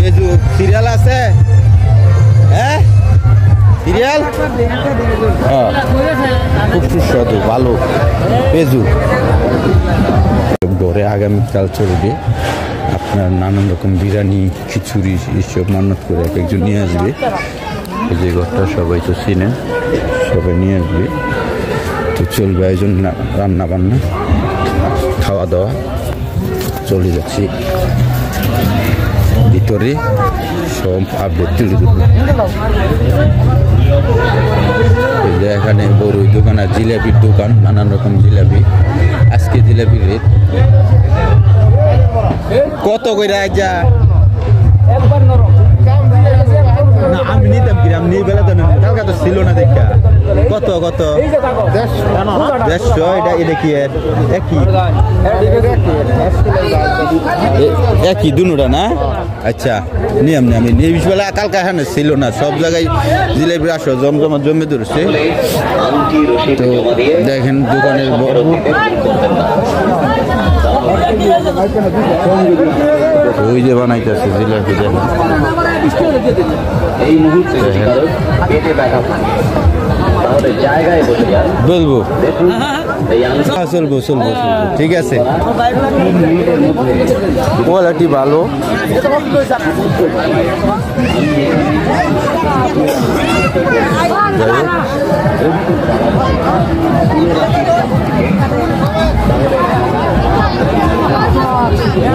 পেজু serial আছে হ্যাঁ serial হ্যাঁ খুব সুস্বাদু ভালো পেজু ঘরে আগামীকাল চলবে আপনার নানান রকম বিরিয়ানি খিচুড়ি এসব মান্যত করে এক একজন নিয়ে আসবে এই যে ঘরটা সবাই তো চিনেন সবাই নিয়ে আসবে তো চলবে আয়োজন রান্না বান্না খাওয়া দাওয়া চলে যাচ্ছি ভিতরে সব আপডেট তুলে দেবো এখানে বড় দোকান আর জিলাপির দোকান নানান রকম জিলাপি আজকে জিলাপির রেট কত করে যা না আমি নিতাম কিরাম নিয়ে বেলা তো কালকা তো ছিল না দেখা কত কত 150 এটা কি একই দুটা না আচ্ছা নিয়ম নিয়ে আমি নিয়ে বেলা কালকা এখানে ছিল না সব জায়গায় জিলাপি আসো জমজমা জমে ধরছে তো দেখেন দোকানের বড় ওই যে বানাইতেছে জিলাপি দেখেন এই মুহূর্তে বলবো চলবো চলবো ঠিক আছে কোয়ালিটি ভালো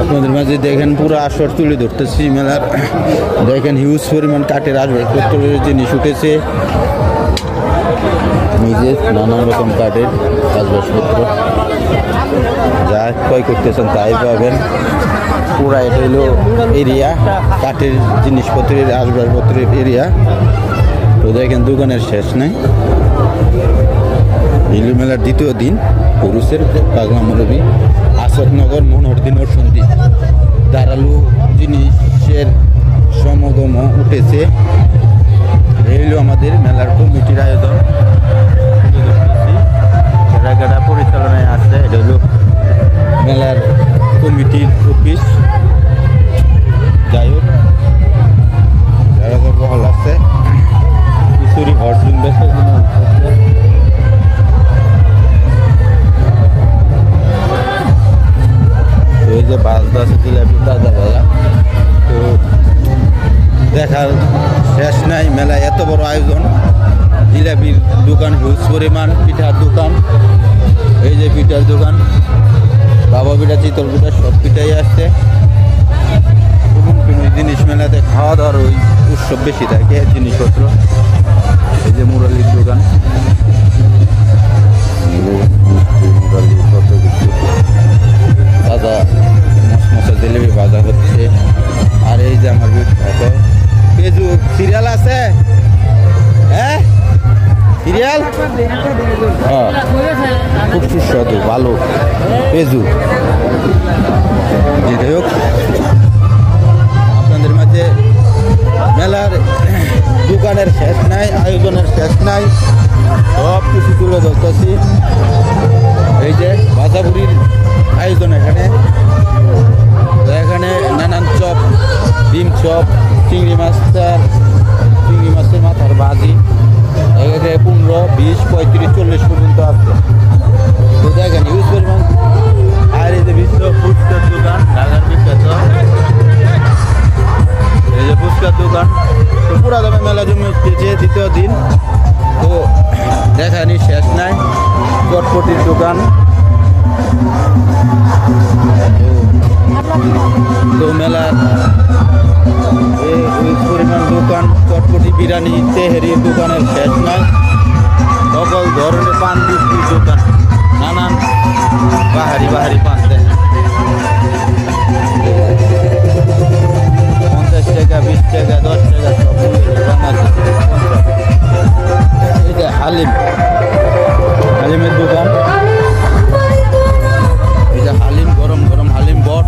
আপনাদের মাঝে দেখেন পুরো আসর তুলে ধরতেছি মেলার দেখেন হিউজ পরিমাণ কাঠের আসবাবপত্রের জিনিস উঠেছে নিজের নানান রকম কাঠের আসবাবপত্র যা ক্রয় করতেছেন তাই পাবেন পুরা এটা হলো এরিয়া কাঠের জিনিসপত্রের আসবাবপত্রের এরিয়া তো দেখেন দোকানের শেষ নাই ইলু মেলার দ্বিতীয় দিন পুরুষের পাগলা মৌলবী আশোকনগর মনোহরদিন সন্ধি ধারালো জিনিসের সমাগম উঠেছে এই হলো আমাদের মেলার কমিটির আয়োজন জায়গাটা পরিচালনায় আছে এটা হলো মেলার কমিটির অফিস যাই হোক যারা বহল আছে কিশোরী হর্সিং বেসে এই যে বাজদা আছে জিলাপি তাজা ভাজা তো দেখার শেষ নাই মেলায় এত বড় আয়োজন জিলাপির দোকান হিউজ পরিমাণ পিঠার দোকান এই যে পিঠার দোকান বাবা পিঠা চিতল পিঠা সব পিঠাই আসছে কোনো জিনিস মেলাতে খাওয়া দাওয়ার ওই উৎসব বেশি থাকে জিনিসপত্র এই যে মুরালির দোকান মুরালি কত কিছু তাজা মশমশা জিলাপি ভাজা হচ্ছে আর এই যে আমার পেজু সিরিয়াল আছে হ্যাঁ সিরিয়াল হ্যাঁ খুব সুস্বাদু ভালো পেজু যাই হোক আপনাদের মাঝে মেলার দোকানের শেষ নাই আয়োজনের শেষ নাই সব কিছু তুলে ধরতেছি এই যে বাজাপুরির আয়োজন এখানে নানান চপ ডিম চপ চিংড়ি মাছের মাথার ভাজি 15, 20, 35, 40 পর্যন্ত আছে তো দেখেন ইউজ পরিমাণ আর এই যে বিশ্ব ফুচকার দোকান ঢাকার বিখ্যাত এই যে ফুচকার দোকান তো পুরা দামে মেলা জমে উঠতেছে দ্বিতীয় দিন তো দেখানি শেষ নাই চটপটির দোকান তো মেলার পরিমাণ দোকান চটপটি বিরিয়ানি তেহেরির দোকানের শেষ নাই সকল ধরনের পান বিক্রির দোকান নানান বাহারি পান দেয় 50 টাকা 20 টাকা 10 টাকা সব এই যে হালিমের দোকান এই যে হালিম গরম গরম হালিম বট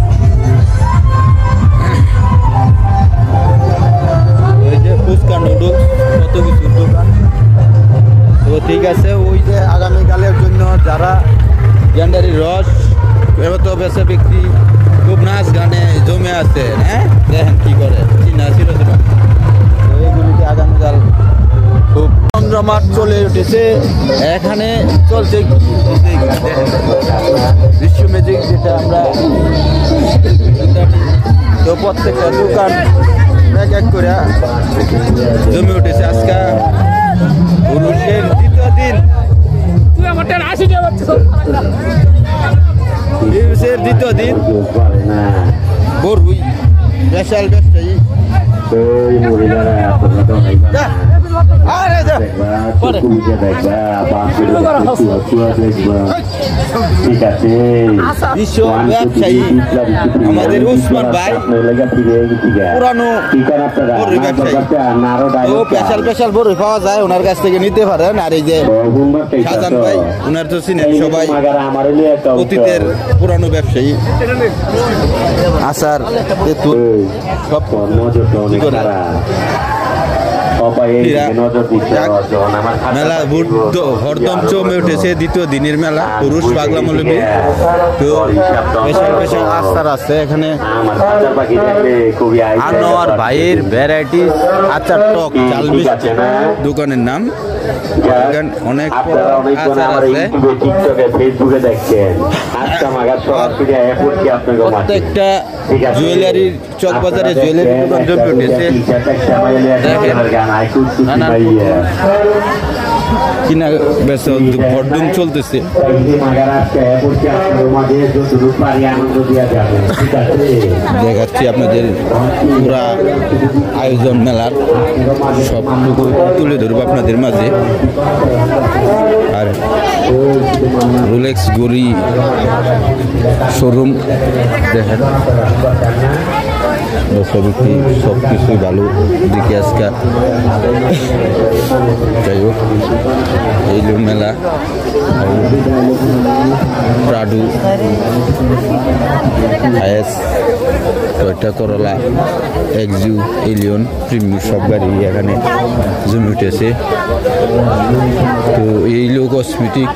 ওই যে ফুচকা নুডলস কত কিছুর দোকান তো ঠিক আছে ওই যে আগামীকালের জন্য যারা গ্যান্ডারি রস এবার তো বেশি ব্যক্তি খুব নাচ গানে জমে আছে হ্যাঁ দেখেন কি করে চিনা মাঠ চলে উঠেছে। এখানে চলছে বিশ্ব ম্যাজিক, যেটা আমরা তো প্রত্যেকটা দোকান এক এক করে জমে উঠেছে। আজকে পুরুষের দ্বিতীয় দিন, পুরুষের দ্বিতীয় দিন বড়ুই স্পেশাল ব্যবসায়ী বিশ্ব ব্যবসায়ী আমাদের উসমান ভাই, পুরানো বড়ুই ব্যবসায়ী। তো স্পেশাল বড়ুই পাওয়া যায়, ওনার কাছ থেকে নিতে পারেন। আর এই যে শাহজাহান ভাই, ওনার তো চিনেন সবাই, অতীতের পুরানো ব্যবসায়ী। আচার সব মেলা হরদম জমে উঠেছে। দ্বিতীয় দিনের মেলা পুরুষ পাগলা মৌলবী। তো স্পেশাল আচার আছে এখানে। আনোয়ার ভাইয়ের ভ্যারাইটি আচার, টক চাল মিষ্টি দোকানের নাম। অনেক আচার আছে। প্রত্যেকটা জুয়েলারির চকবাজারে জুয়েলারি দোকান জমে উঠেছে। কিনা বেচা ভরডুম চলতেছে। দেখাচ্ছি আপনাদের পুরা আয়োজন মেলার সবটুকু তুলে ধরবো আপনাদের মাঝে। আর রোলেক্স গড়ি শোরুম দেখেন, বিক্রি সব কিছুই ভালো দিকে আজকে। যাই হোক, এই মেলা প্রাডু, হায়েস, টয়োটা করলা, এক্সিউ, এলিয়ন, প্রিমিয়াম সব গাড়ি এখানে জমে উঠেছে। তো এই লো কসমেটিক,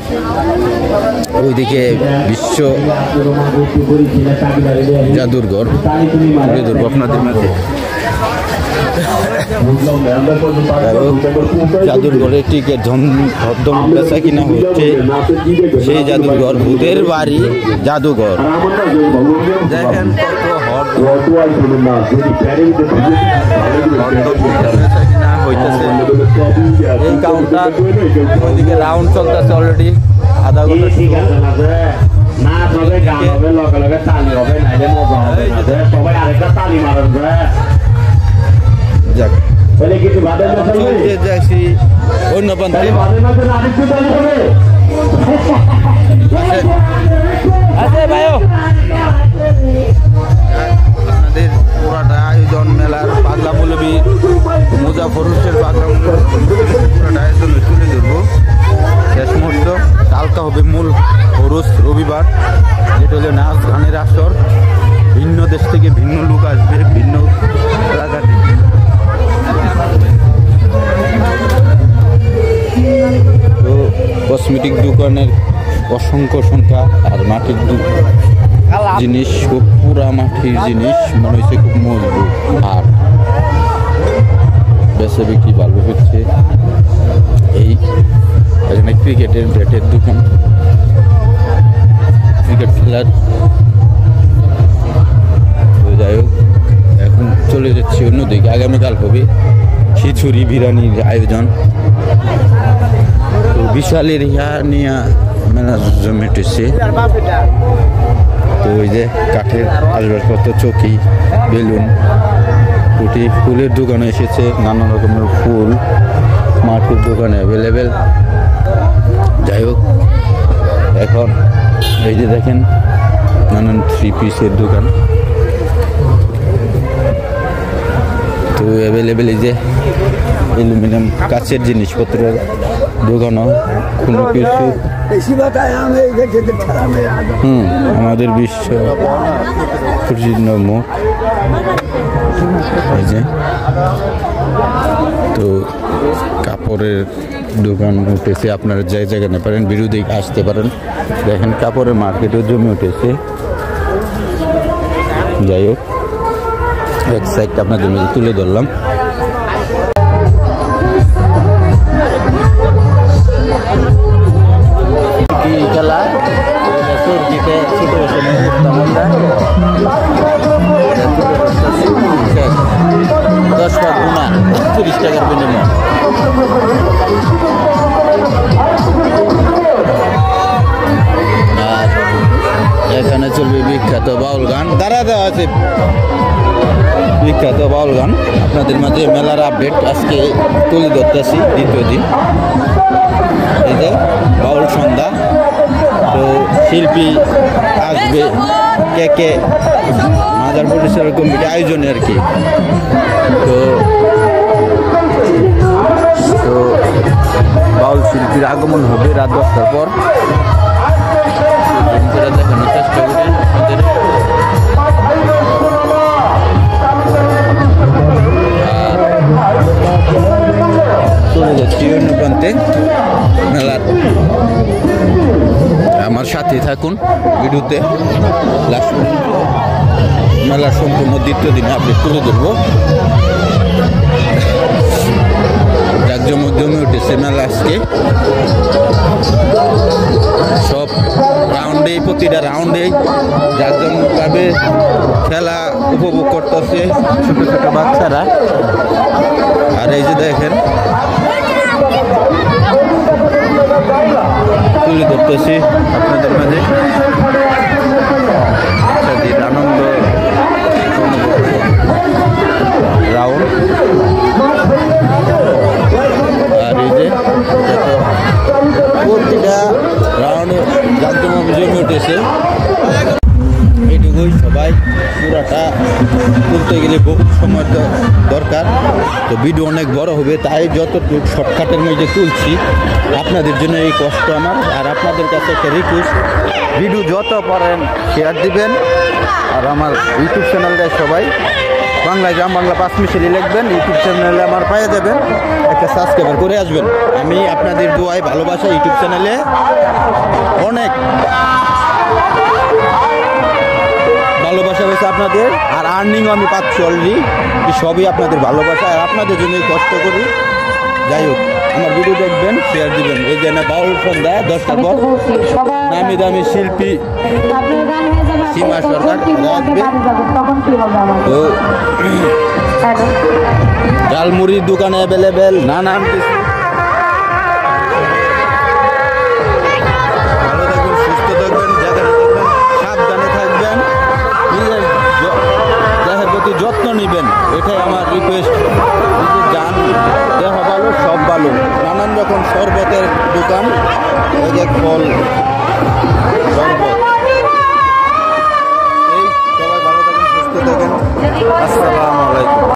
ওইদিকে বিশ্ব জাদুঘর তুলে ধরবো আপনাদের মাঝে। জাদুঘরের টিকিট ধমধম বেচা কিনা হচ্ছে। সেই জাদুঘর ভূতের বাড়ি জাদুঘর। দেখেন এই কাউন্টার ওইদিকে রাউন্ড চলতেছে অলরেডি আধা ঘন্টা। যাচ্ছি অন্য প্রান্তে। আপনাদের পুরাটা আয়োজন মেলার পাগলা মৌলবী মুজাফর হোসেন পাগলা পুরাটা আয়োজন তুলে ধরবো। শেষ মুহূর্ত, কালকা হবে মূল খরচ রবিবার, যেটা হলো নাচ গানের আসর। ভিন্ন দেশ থেকে ভিন্ন লোক আসবে, ভিন্ন এলাকা থেকে। তো কসমেটিক দোকানের অসংখ্য সংখ্যা। আর মাটির জিনিস, খুব পুরা মাটির জিনিস, মনে হচ্ছে খুব মজবুত। আর বেচা বিক্রি ভালো হচ্ছে। এই এখানে ক্রিকেটের ব্যাটের দোকান, ক্রিকেট খেলার। তো যাই হোক, এখন চলে যাচ্ছি অন্যদিকে। আগামীকাল হবে খিচুড়ি বিরিয়ানির আয়োজন। তো বিশালের নিয়ে মেলা জমে উঠেছে। তো ওই যে কাঠের আসবাবপত্র, চৌকি, বেলুন, কুটি, ফুলের দোকানে এসেছে। নানা রকমের ফুল মাটির দোকানে অ্যাভেলেবেল। যাই হোক, এখন এই যে দেখেন নানান 3 পিসের দোকান। তো অ্যাভেলেবেল এই যে অ্যালুমিনিয়াম কাচের জিনিসপত্রের দোকানও কোনো কিছু। আমাদের বিশ্ব প্রসিদ্ধ মুখ এই যে। তো কাপড়ের দোকান উঠেছে, আপনারা যে জায়গায় না পারেন বিরোধী আসতে পারেন। দেখেন কাপড়ের মার্কেটও জমে উঠেছে। যাই হোক, এক সাইডটা আপনাদের মধ্যে তুলে ধরলাম। কি খেলা তুর্কিতে ছোট বছর আমরা 10 পাক গুণা 30 টাকার বিনিময়। আর এখানে চলবে বিখ্যাত বাউল গান, দাঁড়া দেওয়া আছে বিখ্যাত বাউল গান। আপনাদের মাঝে মেলার আপডেট আজকে তুলে ধরতেছি দ্বিতীয় দিন। এই যে বাউল সন্ধ্যা, তো শিল্পী আসবে কে কে মাজার পরিচালক কমিটি আয়োজনে আর কি। তো বাউল শিল্পীর আগমন হবে রাত 10টার পর। দেখানোর চেষ্টা করি আমাদের। চলে যাচ্ছি অন্য প্রান্তে মেলার। আমার সাথে থাকুন ভিডিওতে লাস্ট মেলার সম্পূর্ণ দ্বিতীয় দিনে আপডেট তুলে ধরবো। জাঁকজমক জমে উঠেছে মেলা আজকে। সব রাউন্ডে, প্রতিটা রাউন্ডে জাঁকজমকভাবে খেলা উপভোগ করতেছে ছোট ছোট বাচ্চারা। আর এই যে দেখেন তুলে ধরতেছি আপনাদের মাঝে আনন্দ রাউন্ড। আর এই যে প্রতিটা রাউন্ডে জাঁকজমক জমে উঠেছে। এইটুকুই, সবাই পুরাটা তুলতে গেলে বহু সময় দরকার, তো ভিডিও অনেক বড় হবে, তাই যতটুকু শর্টকাটের মধ্যে তুলছি। আপনাদের জন্য এই কষ্ট আমার। আর আপনাদের কাছে একটা রিকোয়েস্ট, ভিডিও যত পারেন শেয়ার দিবেন। আর আমার ইউটিউব চ্যানেলটায় সবাই বাংলা গ্রাম বাংলা 5 মিশালি লিখবেন, ইউটিউব চ্যানেলে আমার পেয়ে যাবেন, একটা সাবস্ক্রাইবার করে আসবেন। আমি আপনাদের দোয়ায় ভালোবাসা ইউটিউব চ্যানেলে অনেক ভালোবাসা হয়েছে আপনাদের, আর আর্নিংও আমি পাচ্ছি অলরেডি। সবই আপনাদের ভালোবাসা, আর আপনাদের জন্যই কষ্ট করি। যাই হোক, আমার ভিডিও দেখবেন, শেয়ার দিবেন। এই যে বাউল সন্ধ্যা 10টার পর নামি দামি শিল্পী সীমা সরকার আসবে। তো ডালমুড়ির দোকানে অ্যাভেলেবেল নানান কিছু। ভালো থাকবেন, সুস্থ থাকবেন, যেখানে থাকবেন সাবধানে থাকবেন, নিজের দেহের প্রতি যত্ন নেবেন, এটাই আমার রিকোয়েস্ট। যান দেহ ভালো, সব ভালো। নানান রকম শরবতের দোকান, এই যে ফল শরবত। এই সবাই ভালো থাকেন, সুস্থ থাকেন। আসসালাম।